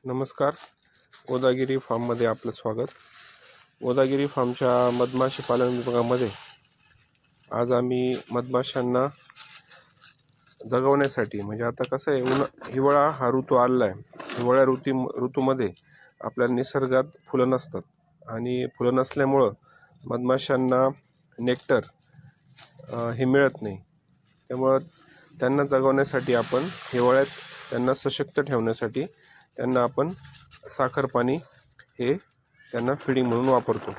नमस्कार. गोदागिरी फार्ममध्ये आपलं स्वागत. गोदागिरी फार्मच्या मधमाशी पालन विभागामध्ये आज आम्ही मधमाशांना जगवण्यासाठी, म्हणजे आता कसं आहे, हिवाळा हा ऋतू आलेला आहे. हिवाळ्या ऋतूमध्ये आपल्या निसर्गात फुलं नसतात आणि फुलं नसल्यामुळं मधमाशांना नेक्टर हे मिळत नाही. त्यामुळं त्यांना जगवण्यासाठी आपण हिवाळ्यात त्यांना सशक्त ठेवण्यासाठी त्यांना आपण साखर पाणी हे त्यांना फिडिंग म्हणून वापरतो.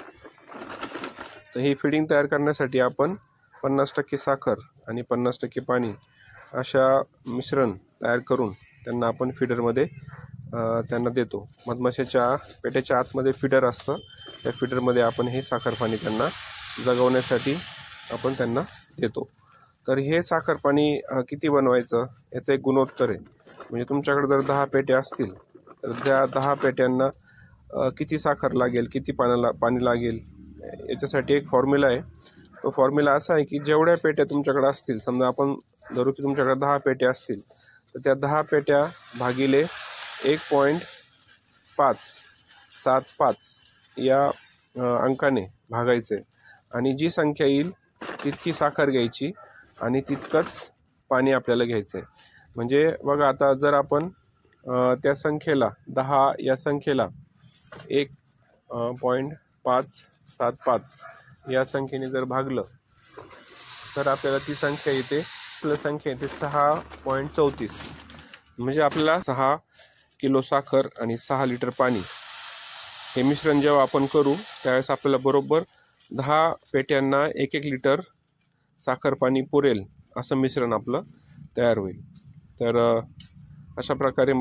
तर ही फिडिंग तयार करण्यासाठी आपण 50% साखर आणि 50% पाणी अशा मिश्रण तयार करून त्यांना आपण फीडरमध्ये त्यांना देतो. मधमाशाच्या पेट्याच्या आतमध्ये फीडर असतं. त्या फीडरमध्ये आपण हे साखर पाणी त्यांना जगवण्यासाठी आपण त्यांना देतो. तर हे साखर पाणी किती बनवायचं याचं एक गुणोत्तर आहे. म्हणजे तुमच्याकडे जर 10 पेट्या असतील तर त्या 10 पेट्यांना किती साखर लागेल, किती पाणी लागेल, याच्यासाठी एक फॉर्म्युला आहे. तो फॉर्म्युला असा आहे की जेवढ्या पेट्या तुमच्याकडे असतील, समजा आपण धरू की तुमच्याकडे 10 पेट्या असतील, तर त्या 10 पेट्या भागिले 1.575 या अंकाने भागायचे आणि जी संख्या येईल तितकी साखर घ्यायची आणि तितकंच पाणी आपल्याला घ्यायचं आहे. म्हणजे बघा, आता जर आपण त्या संख्येला 10 या संख्येला 1.575 या संख्येने जर भागलं तर आपल्याला ती संख्या येते, आपल्या संख्या येते 6.34. म्हणजे आपल्याला 6 किलो साखर आणि 6 लिटर पाणी हे मिश्रण जेव्हा आपण करू त्यावेळेस आपल्याला बरोबर 10 पेट्यांना 1-1 लिटर साखर पाणी पुरेल असं मिश्रण आपलं तयार होईल. तर अशा प्रकारे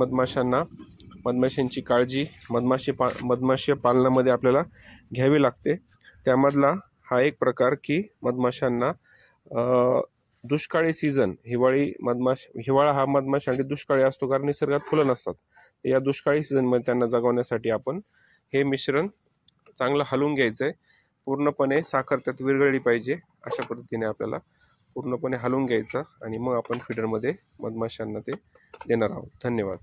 मधमाशांची काळजी मधमाशी पालनामध्ये आपल्याला घ्यावी लागते. त्यामधला हा एक प्रकार की मधमाशांना दुष्काळी सीझन, हिवाळा हा मधमाशांसाठी दुष्काळी असतो, कारण निसर्गात फुलं नसतात. या दुष्काळी सीझनमध्ये त्यांना जगवण्यासाठी आपण हे मिश्रण चांगलं हलवून घ्यायचं आहे. पूर्णपणे साखर त्यात विरघळली पाहिजे अशा पद्धतीने आपल्याला पूर्णपणे हलवून घ्यायचं आणि मग आपण फीडरमध्ये मधमाशांना ते देणार आहोत. धन्यवाद.